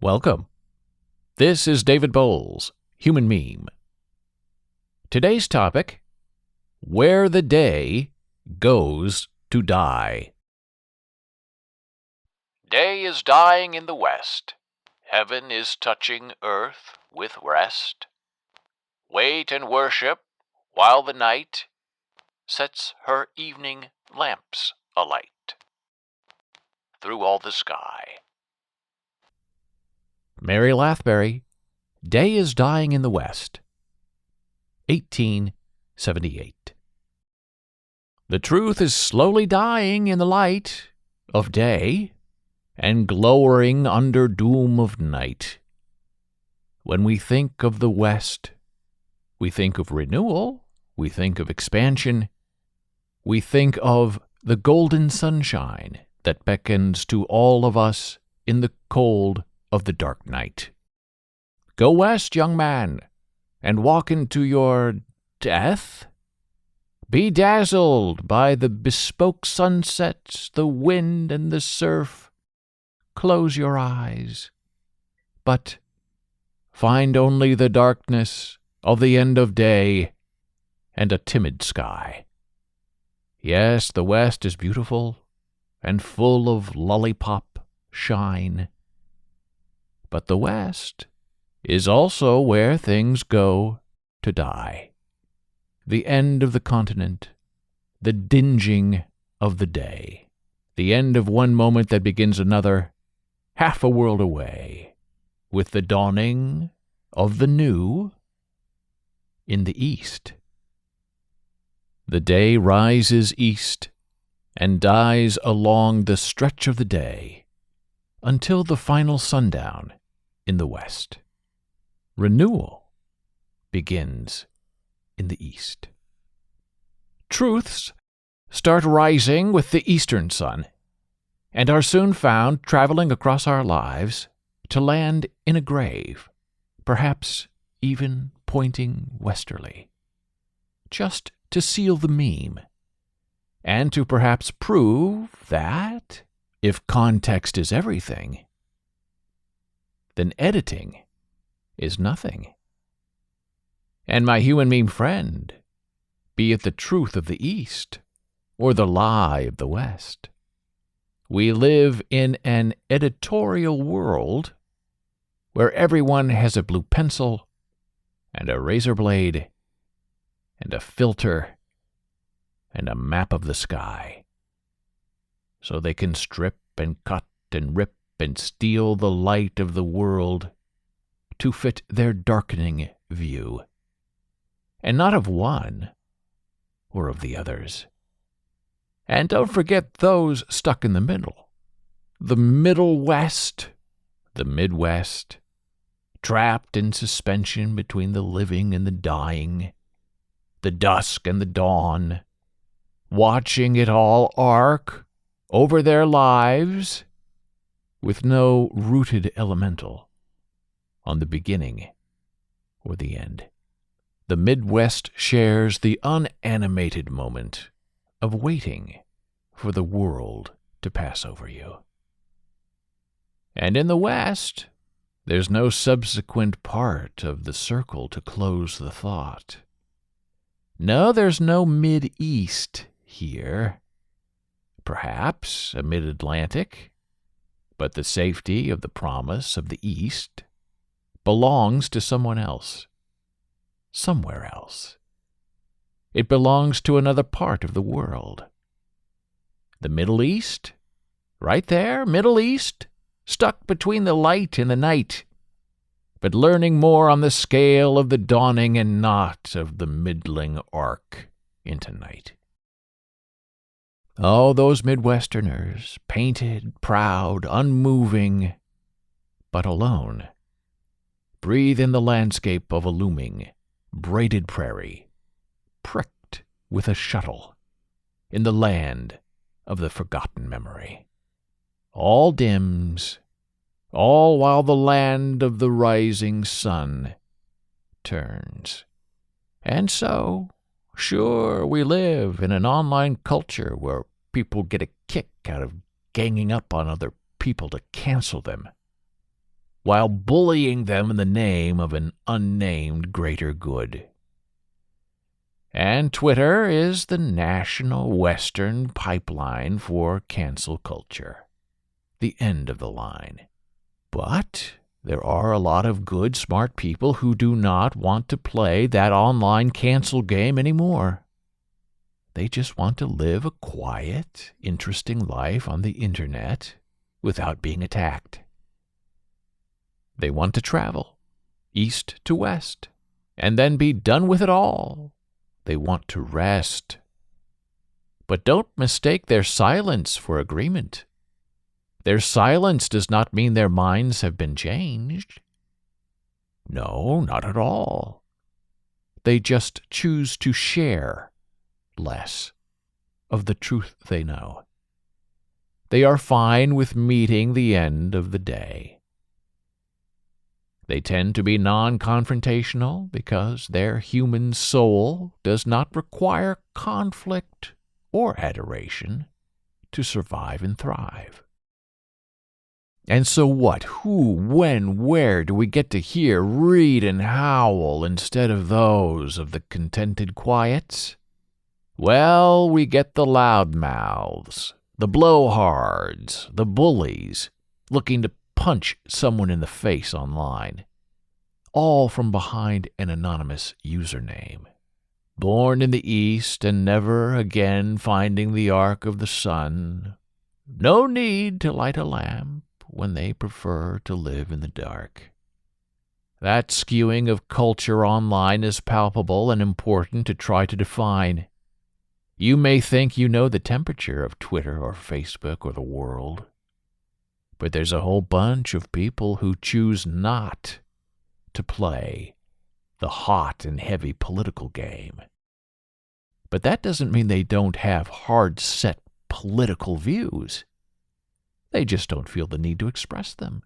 Welcome. This is David Bowles, Human Meme. Today's topic, Where the Day Goes to Die. Day is dying in the west. Heaven is touching earth with rest. Wait and worship while the night sets her evening lamps alight through all the sky. Mary Lathbury, Day is Dying in the West, 1878. The truth is slowly dying in the light of day and glowering under doom of night. When we think of the West, we think of renewal, we think of expansion, we think of the golden sunshine that beckons to all of us in the cold of the dark night. Go west, young man, and walk into your death. Be dazzled by the bespoke sunsets, the wind and the surf. Close your eyes, but find only the darkness of the end of day and a timid sky. Yes, the West is beautiful and full of lollipop shine. But the West is also where things go to die. The end of the continent, the dinging of the day, the end of one moment that begins another, half a world away, with the dawning of the new in the east. The day rises east and dies along the stretch of the day until the final sundown in the west. Renewal begins in the east. Truths start rising with the eastern sun and are soon found traveling across our lives to land in a grave, perhaps even pointing westerly, just to seal the meme and to perhaps prove that, if context is everything, then editing is nothing. And my human meme friend, be it the truth of the East or the lie of the West, we live in an editorial world where everyone has a blue pencil and a razor blade and a filter and a map of the sky, so they can strip and cut and rip and steal the light of the world to fit their darkening view, and not of one or of the others. And don't forget those stuck in the middle, the Middle West, the Midwest, trapped in suspension between the living and the dying, the dusk and the dawn, watching it all arc over their lives with no rooted elemental on the beginning or the end. The Midwest shares the unanimated moment of waiting for the world to pass over you. And in the West, there's no subsequent part of the circle to close the thought. No, there's no Mid-East here. Perhaps a Mid-Atlantic, but the safety of the promise of the East belongs to someone else, somewhere else. It belongs to another part of the world. The Middle East? Right there, Middle East, stuck between the light and the night, but learning more on the scale of the dawning and not of the middling arc into night. Oh, those Midwesterners, painted, proud, unmoving, but alone, breathe in the landscape of a looming, braided prairie, pricked with a shuttle, in the land of the forgotten memory. All dims, all while the land of the rising sun turns. And so, sure, we live in an online culture where people get a kick out of ganging up on other people to cancel them. while bullying them in the name of an unnamed greater good. And Twitter is the national Western pipeline for cancel culture. The end of the line. But there are a lot of good, smart people who do not want to play that online cancel game anymore. They just want to live a quiet, interesting life on the internet without being attacked. They want to travel, east to west, and then be done with it all. They want to rest. But don't mistake their silence for agreement. Their silence does not mean their minds have been changed. No, not at all. They just choose to share less of the truth they know. They are fine with meeting the end of the day. They tend to be non-confrontational because their human soul does not require conflict or adoration to survive and thrive. And so what, who, when, where do we get to hear, read, and howl instead of those of the contented quiets? Well, we get the loudmouths, the blowhards, the bullies, looking to punch someone in the face online, all from behind an anonymous username. Born in the East and never again finding the arc of the sun, no need to light a lamp when they prefer to live in the dark. That skewing of culture online is palpable and important to try to define. You may think you know the temperature of Twitter or Facebook or the world, but there's a whole bunch of people who choose not to play the hot and heavy political game. But that doesn't mean they don't have hard-set political views. They just don't feel the need to express them,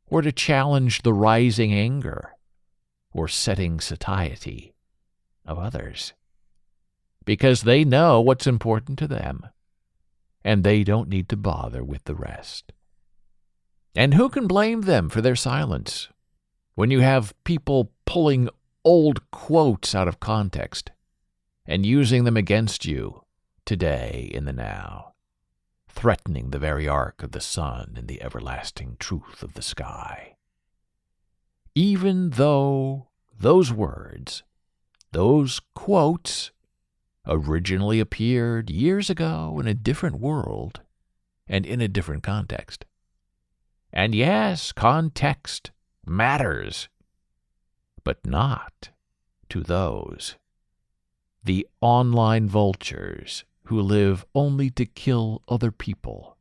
or to challenge the rising anger or setting satiety of others. Because they know what's important to them, and they don't need to bother with the rest. And who can blame them for their silence when you have people pulling old quotes out of context and using them against you today in the now, threatening the very arc of the sun and the everlasting truth of the sky? Even though those words, those quotes, originally appeared years ago in a different world and in a different context. And yes, context matters, but not to those, the online vultures who live only to kill other people,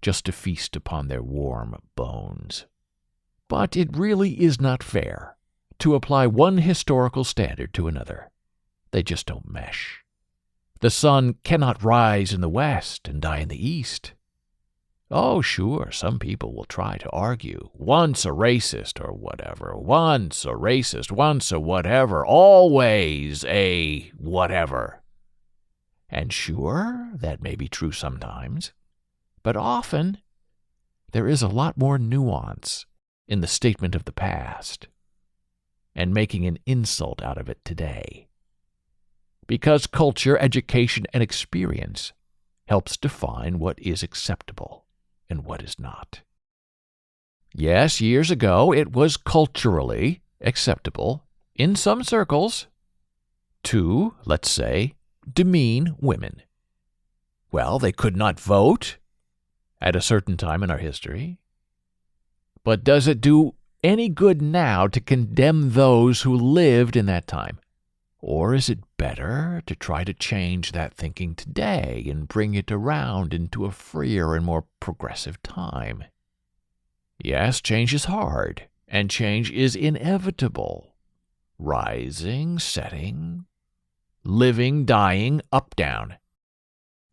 just to feast upon their warm bones. But it really is not fair to apply one historical standard to another. They just don't mesh. The sun cannot rise in the west and die in the east. Oh, sure, some people will try to argue, once a racist or whatever, once a racist, once a whatever, always a whatever. And sure, that may be true sometimes, but often there is a lot more nuance in the statement of the past and making an insult out of it today. Because culture, education, and experience helps define what is acceptable and what is not. Yes, years ago it was culturally acceptable in some circles to, let's say, demean women. Well, they could not vote at a certain time in our history. But does it do any good now to condemn those who lived in that time? Or is it better to try to change that thinking today and bring it around into a freer and more progressive time? Yes, change is hard, and change is inevitable. Rising, setting, living, dying, up, down.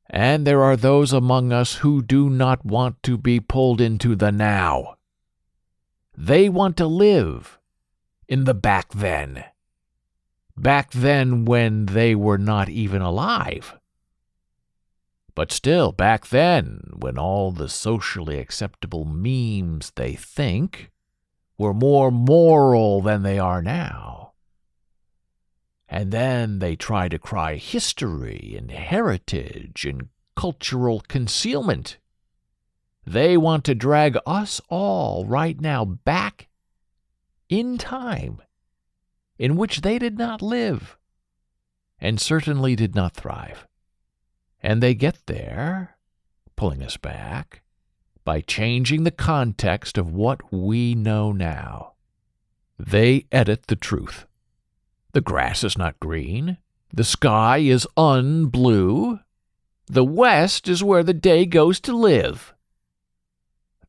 And there are those among us who do not want to be pulled into the now. They want to live in the back then. Back then when they were not even alive. But still, back then, when all the socially acceptable memes they think were more moral than they are now. And then they try to cry history and heritage and cultural concealment. They want to drag us all right now back in time in which they did not live and certainly did not thrive. And they get there, pulling us back, by changing the context of what we know now. They edit the truth. The grass is not green. The sky is unblue. The West is where the day goes to live.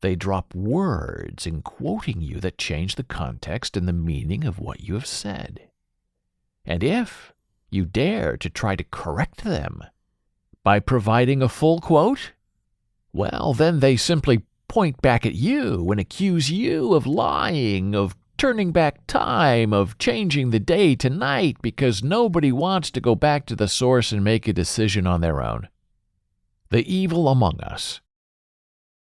They drop words in quoting you that change the context and the meaning of what you have said. And if you dare to try to correct them by providing a full quote, well, then they simply point back at you and accuse you of lying, of turning back time, of changing the day to night, because nobody wants to go back to the source and make a decision on their own. The evil among us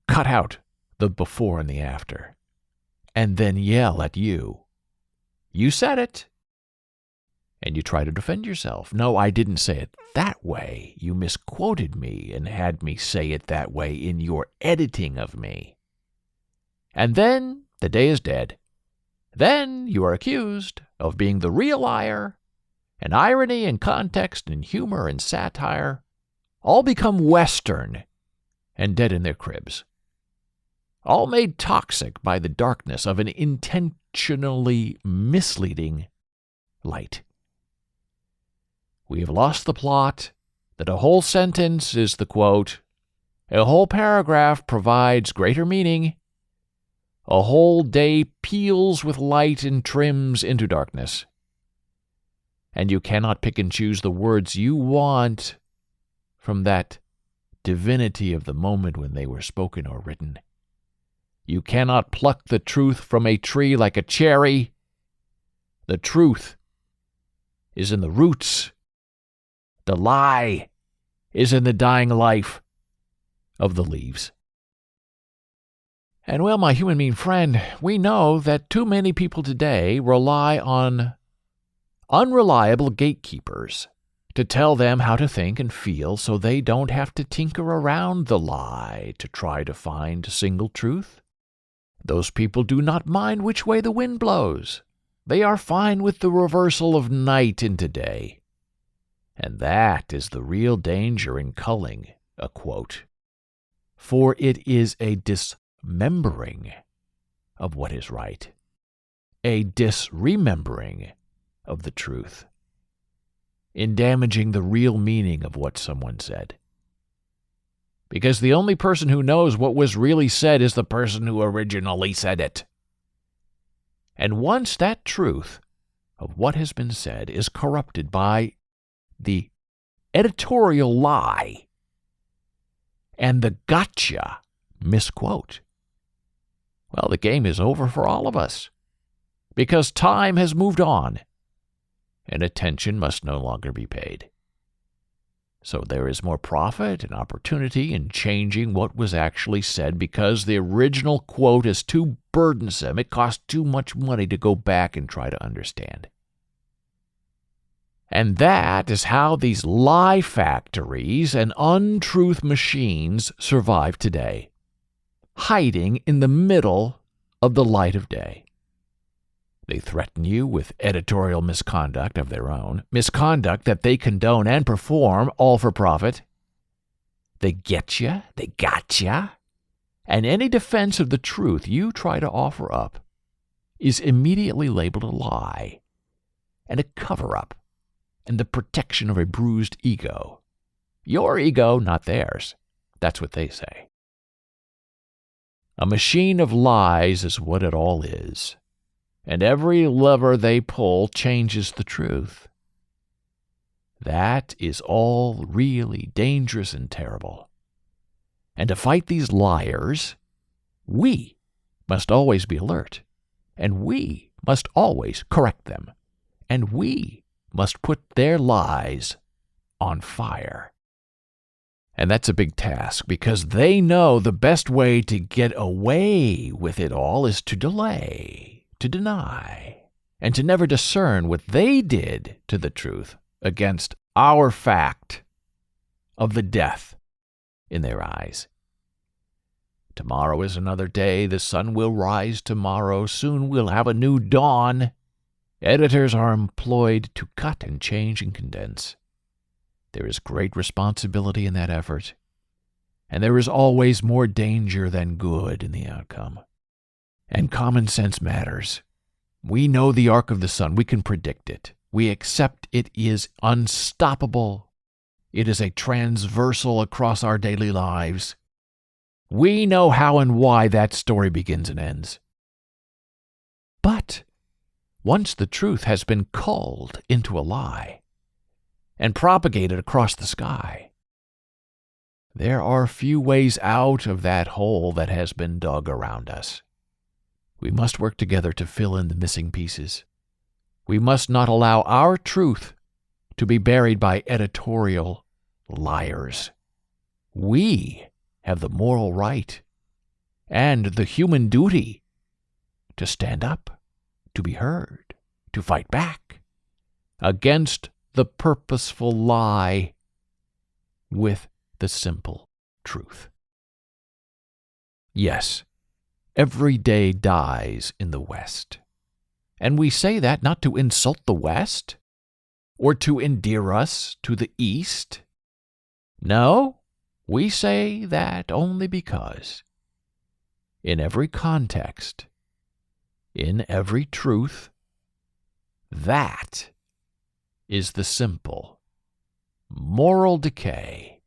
cut out the before and the after, and then yell at you. You said it. And you try to defend yourself. No, I didn't say it that way. You misquoted me and had me say it that way in your editing of me. And then the day is dead. Then you are accused of being the real liar, and irony and context and humor and satire all become Western and dead in their cribs, all made toxic by the darkness of an intentionally misleading light. We have lost the plot that a whole sentence is the quote, a whole paragraph provides greater meaning, a whole day peels with light and trims into darkness. And you cannot pick and choose the words you want from that divinity of the moment when they were spoken or written. You cannot pluck the truth from a tree like a cherry. The truth is in the roots. The lie is in the dying life of the leaves. And well, my human being friend, we know that too many people today rely on unreliable gatekeepers to tell them how to think and feel so they don't have to tinker around the lie to try to find a single truth. Those people do not mind which way the wind blows. They are fine with the reversal of night into day. And that is the real danger in culling a quote. For it is a dismembering of what is right, a disremembering of the truth, in damaging the real meaning of what someone said. Because the only person who knows what was really said is the person who originally said it. And once that truth of what has been said is corrupted by the editorial lie and the gotcha misquote, well, the game is over for all of us, because time has moved on and attention must no longer be paid. So there is more profit and opportunity in changing what was actually said because the original quote is too burdensome. It costs too much money to go back and try to understand. And that is how these lie factories and untruth machines survive today, hiding in the middle of the light of day. They threaten you with editorial misconduct of their own, misconduct that they condone and perform, all for profit. They get you, they got you, and any defense of the truth you try to offer up is immediately labeled a lie and a cover-up and the protection of a bruised ego. Your ego, not theirs. That's what they say. A machine of lies is what it all is. And every lever they pull changes the truth. That is all really dangerous and terrible. And to fight these liars, we must always be alert, and we must always correct them, and we must put their lies on fire. And that's a big task because they know the best way to get away with it all is to delay, to deny, and to never discern what they did to the truth against our fact of the death in their eyes. Tomorrow is another day. The sun will rise tomorrow. Soon we'll have a new dawn. Editors are employed to cut and change and condense. There is great responsibility in that effort, and there is always more danger than good in the outcome. And common sense matters. We know the arc of the sun. We can predict it. We accept it is unstoppable. It is a transversal across our daily lives. We know how and why that story begins and ends. But once the truth has been culled into a lie and propagated across the sky, there are few ways out of that hole that has been dug around us. We must work together to fill in the missing pieces. We must not allow our truth to be buried by editorial liars. We have the moral right and the human duty to stand up, to be heard, to fight back against the purposeful lie with the simple truth. Yes, every day dies in the West. And we say that not to insult the West or to endear us to the East. No, we say that only because in every context, in every truth, that is the simple, moral decay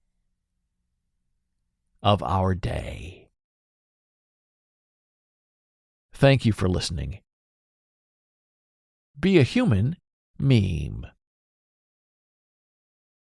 of our day. Thank you for listening. Be a Human meme.